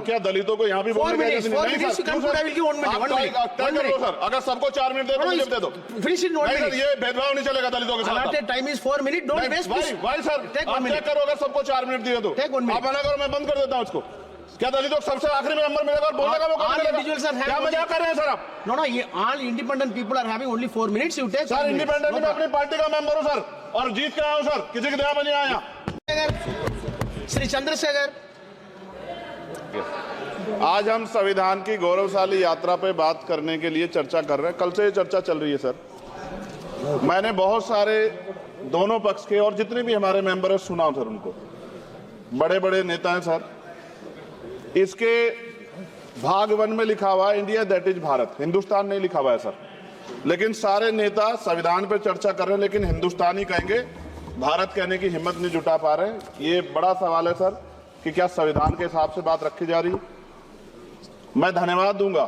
क्या दलितों को यहाँ भी बोलने की इजाजत नहीं? नहीं सर, अगर सबको 4 मिनट दे दो, मुझे दे दो। नहीं सर, ये भेदभाव नहीं चलेगा दलितों के साथ। Time is 4 minute, don't waste. भाई सर, आप चेक करो, अगर सबको 4 मिनट दिए तो आप मना करो, मैं बंद कर देता हूँ उसको। क्या दलितों को सबसे आखिरी में नंबर मिलेगा और बोलने का मौका मिलेगा? क्या मजाक कर रहे हैं सर आप? नो, ये all independent people are having only 4 minutes. You take sir, independent में अपनी पार्टी का मेंबर हूँ सर, और जीत के आया हूँ सर, किसी की दया में नहीं आया। श्री चंद्रशेखर, आज हम संविधान की गौरवशाली यात्रा पे बात करने के लिए चर्चा कर रहे हैं। कल से ये चर्चा चल रही है सर। मैंने बहुत सारे दोनों पक्ष के और जितने भी हमारे मेंबर हैं सुना सर, उनको बड़े बड़े नेता हैं सर। इसके भाग 1 में लिखा हुआ है India that is Bharat, Hindustan नहीं लिखा हुआ है सर। लेकिन सारे नेता संविधान पर चर्चा कर रहे हैं, लेकिन हिंदुस्तान ही कहेंगे, भारत कहने की हिम्मत नहीं जुटा पा रहे। ये बड़ा सवाल है सर कि क्या संविधान के हिसाब से बात रखी जा रही है। मैं धन्यवाद दूंगा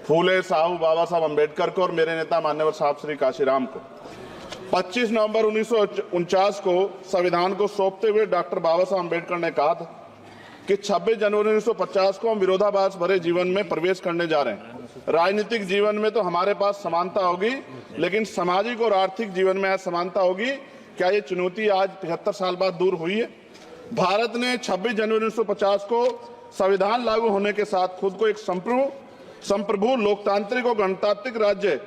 फूले साहू बाबा साहब अम्बेडकर को और मेरे नेता मान्यवर साहब श्री काशीराम को। 25 नवंबर 1949 को संविधान को सौंपते हुए डॉक्टर बाबा साहब अम्बेडकर ने कहा था कि 26 जनवरी 1950 को हम विरोधाभास भरे जीवन में प्रवेश करने जा रहे हैं। राजनीतिक जीवन में तो हमारे पास समानता होगी, लेकिन सामाजिक और आर्थिक जीवन में असमानता होगी। क्या ये चुनौती आज 75 साल बाद दूर हुई है? भारत ने 26 जनवरी 1950 को संविधान लागू होने के साथ खुद को एक संप्रभु लोकतांत्रिक और गणतांत्रिक राज्य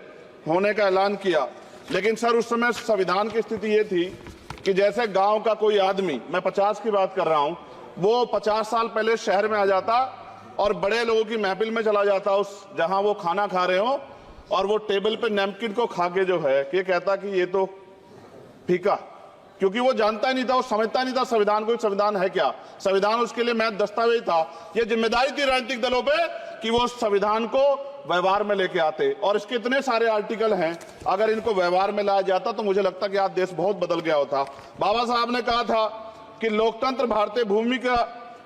होने का ऐलान किया। लेकिन सर, उस समय संविधान की स्थिति ये थी कि जैसे गांव का कोई आदमी, मैं 50 की बात कर रहा हूं, वो 50 साल पहले शहर में आ जाता और बड़े लोगों की महफिल में चला जाता, उस जहां वो खाना खा रहे हो, और वो टेबल पे नैपकिन को खा के जो है ये कहता कि ये तो फीका, क्योंकि वो जानता ही नहीं था, वो समझता नहीं था संविधान को। संविधान है क्या? संविधान उसके लिए महज दस्तावेज था। ये जिम्मेदारी थी राजनीतिक दलों पे कि वो संविधान को व्यवहार में लेके आते, और इसके इतने सारे आर्टिकल हैं, अगर इनको व्यवहार में लाया जाता तो मुझे लगता कि आज देश बहुत बदल गया होता। बाबा साहब ने कहा था कि लोकतंत्र भारतीय भूमि का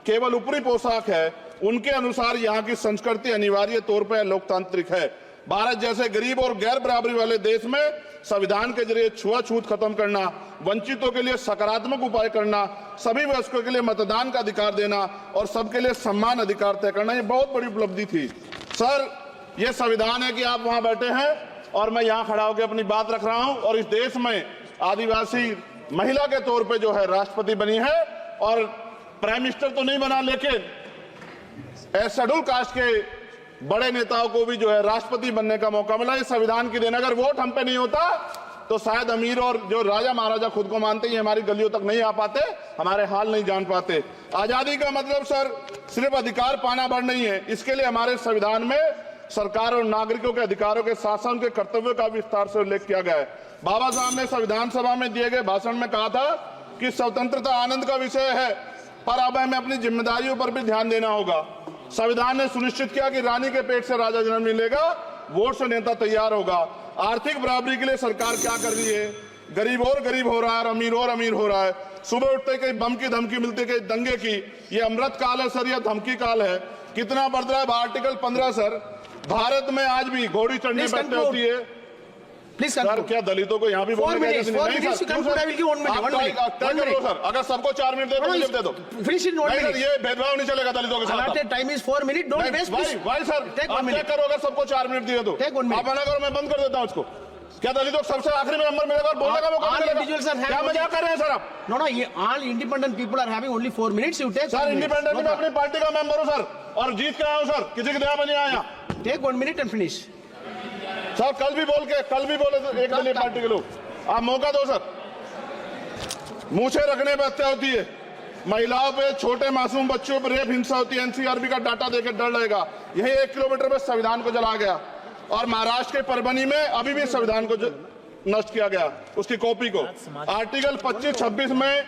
केवल ऊपरी पोशाक है, उनके अनुसार यहाँ की संस्कृति अनिवार्य तौर पर लोकतांत्रिक है। भारत जैसे गरीब और गैर बराबरी वाले देश में संविधान के जरिए छुआछूत खत्म करना, वंचितों के लिए सकारात्मक उपाय करना, सभी वयस्कों के लिए मतदान का अधिकार देना और सबके लिए सम्मान अधिकार तय करना, ये बहुत बड़ी उपलब्धि थी सर। ये संविधान है कि आप वहां बैठे हैं और मैं यहाँ खड़ा होकर अपनी बात रख रहा हूं, और इस देश में आदिवासी महिला के तौर पे जो है राष्ट्रपति बनी है, और प्राइम मिनिस्टर तो नहीं बना, लेकिन शेड्यूल कास्ट के बड़े नेताओं को भी जो है राष्ट्रपति बनने का मौका मिला। इस संविधान की देन, अगर वोट हम पे नहीं होता तो शायद अमीर और जो राजा महाराजा खुद को मानते हैं हमारी गलियों तक नहीं आ पाते, हमारे हाल नहीं जान पाते। आजादी का मतलब सर सिर्फ अधिकार पाना भर नहीं है, इसके लिए हमारे संविधान में सरकार और नागरिकों के अधिकारों के साथ साथ उनके कर्तव्यों का विस्तार से उल्लेख किया गया है। बाबा साहब ने संविधान सभा में दिए गए भाषण में कहा था कि स्वतंत्रता आनंद का विषय है, पर अब हमें अपनी जिम्मेदारियों पर भी ध्यान देना होगा। संविधान ने सुनिश्चित किया कि रानी के पेट से राजा जन्म नहीं लेगा, वोट से नेता तैयार होगा। आर्थिक बराबरी के लिए सरकार क्या कर रही है? गरीब और गरीब हो रहा है और अमीर हो रहा है। सुबह उठते कहीं बम की धमकी मिलती, कहीं दंगे की। ये अमृत काल है सर, यह धमकी काल है। कितना बढ़ रहा है आर्टिकल 15 सर। भारत में आज भी घोड़ी चढ़नी बैठते होती है सर। क्या दलितों को यहाँ भी बोलने की इजाजत नहीं? नहीं सर, अगर सबको 4 मिनट दे दो, मुझे दे दो। नहीं सर, ये भेदभाव नहीं चलेगा दलितों के साथ। Time is 4 minute, don't waste. भाई सर, आप चेक करो, अगर सबको 4 मिनट दिए तो आप मना करो, मैं बंद कर देता हूँ उसको। क्या दलितों को सबसे आखिरी में नंबर मिलेगा और बोलने का मौका मिलेगा? क्या मजाक कर रहे हैं सर आप? नो, ये all independent people are having only 4 minutes. You take sir, independent में अपनी पार्टी का मेंबर हूँ सर, और जीत के आया हूँ सर, किसी की दया में नहीं आया। Take 1 minute and finish sir. कल भी बोले तो एक दलीय पार्टी के लोग, आप मौका दो सर। मूछे रखने पर हत्या होती है, महिलाओं पे, छोटे मासूम बच्चों पर रेप हिंसा होती है। एनसीआरबी का डाटा देकर डर लगेगा। यही 1 किलोमीटर में संविधान को जलाया गया, और महाराष्ट्र के परभनी में अभी भी संविधान को नष्ट किया गया, उसकी कॉपी को। आर्टिकल 25-26 में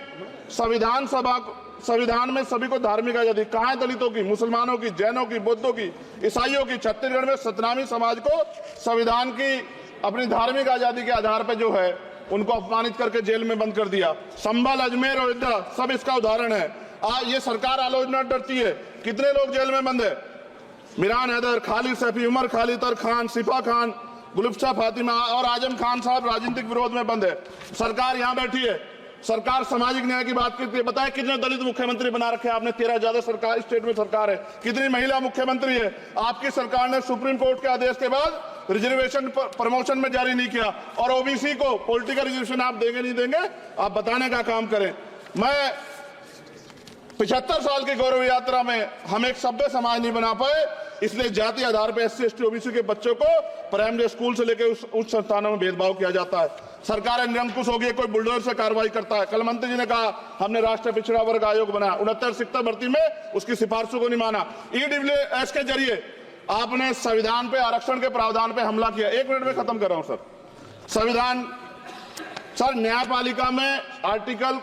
संविधान में सभी को धार्मिक आजादी। कहाँ है दलितों की, मुसलमानों की, जैनों की, बौद्धों की, ईसाइयों की? छत्तीसगढ़ में सतनामी समाज को संविधान की अपनी धार्मिक आजादी के आधार पर जो है उनको अपमानित करके जेल में बंद कर दिया। संभल, अजमेर, अयोध्या सब इसका उदाहरण है। ये सरकार आलोचना डरती है। कितने लोग जेल में बंद है? मिरान हैदर, खालिद सैफी, उमर खालिद खान, सिफा खान, गुलफ्शा फातिमा और आजम खान साहब राजनीतिक विरोध में बंद है। सरकार यहाँ बैठी है, सरकार सामाजिक न्याय की बात करती है। बताएं कितने दलित मुख्यमंत्री बना रखे हैं आपने? 13 ज्यादा सरकार स्टेट में सरकार है। कितनी महिला मुख्यमंत्री है? आपकी सरकार ने सुप्रीम कोर्ट के आदेश के बाद रिजर्वेशन प्रमोशन में जारी नहीं किया। और ओबीसी को पॉलिटिकल रिजर्वेशन आप देंगे नहीं देंगे, आप बताने का काम करें। मैं 75 साल की गौरव यात्रा में हम एक सभ्य समाज नहीं बना पाए, इसलिए जाति आधार पर SC ST OBC के बच्चों को प्राइमरी स्कूल से लेकर उच्च संस्थानों में भेदभाव किया जाता है। सरकार निरंकुश हो गई, कोई बुलडोजर से कार्रवाई करता है। कल मंत्री जी ने कहा हमने राष्ट्रीय पिछड़ा वर्ग आयोग बनाया, 69 शिक्षक भर्ती में उसकी सिफारिशों को नहीं माना। EWS के जरिए आपने संविधान पे आरक्षण के प्रावधान पे हमला किया। 1 मिनट में खत्म कर रहा हूं सर। संविधान सर, न्यायपालिका में आर्टिकल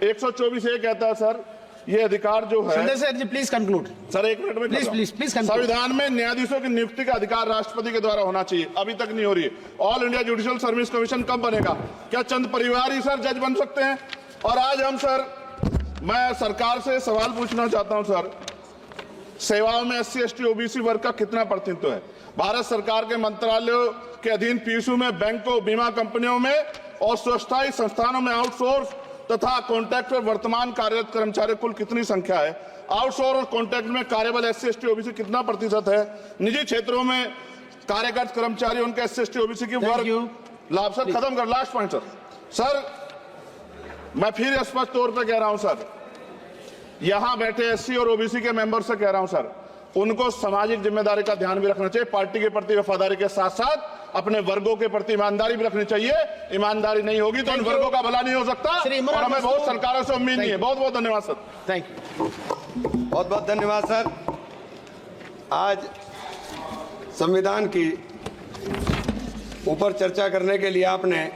124 ये कहता है सर, ये अधिकार जो है। Sanjay sir ji please conclude sir 1 minute में प्लीज संविधान में न्यायाधीशों की नियुक्ति का अधिकार राष्ट्रपति के द्वारा होना चाहिए, अभी तक नहीं हो रही है। All India judicial service commission कब बनेगा? क्या चंद परिवार ही सर जज बन सकते हैं? और आज हम सर, मैं सरकार से सवाल पूछना चाहता हूं सर, सेवाओं में SC ST OBC वर्ग का कितना प्रतिनिधित्व है? भारत सरकार के मंत्रालयों के अधीन PSU में, बैंकों, बीमा कंपनियों में और स्वच्छता संस्थानों में आउटसोर्स तथा कॉन्ट्रैक्ट पर वर्तमान कार्यरत कर्मचारी कुल कितनी संख्या है? आउटसोर्स और कॉन्ट्रैक्ट में कार्यबल SC ST OBC कितना प्रतिशत है? निजी क्षेत्रों में कार्यरत कर्मचारी उनके SC ST OBC की वर्ग लाभ। सर खत्म कर, लास्ट पॉइंट सर, मैं फिर स्पष्ट तौर पर कह रहा हूं सर, यहां बैठे SC और OBC के मेंबर से कह रहा हूं सर, उनको सामाजिक जिम्मेदारी का ध्यान भी रखना चाहिए। पार्टी के प्रति वफादारी के साथ साथ अपने वर्गों के प्रति ईमानदारी भी रखनी चाहिए। ईमानदारी नहीं होगी तो इन वर्गों का भला नहीं हो सकता, और हमें बहुत सरकारों से उम्मीद नहीं है। बहुत बहुत धन्यवाद सर। Thank you. बहुत बहुत धन्यवाद सर। आज संविधान की ऊपर चर्चा करने के लिए आपने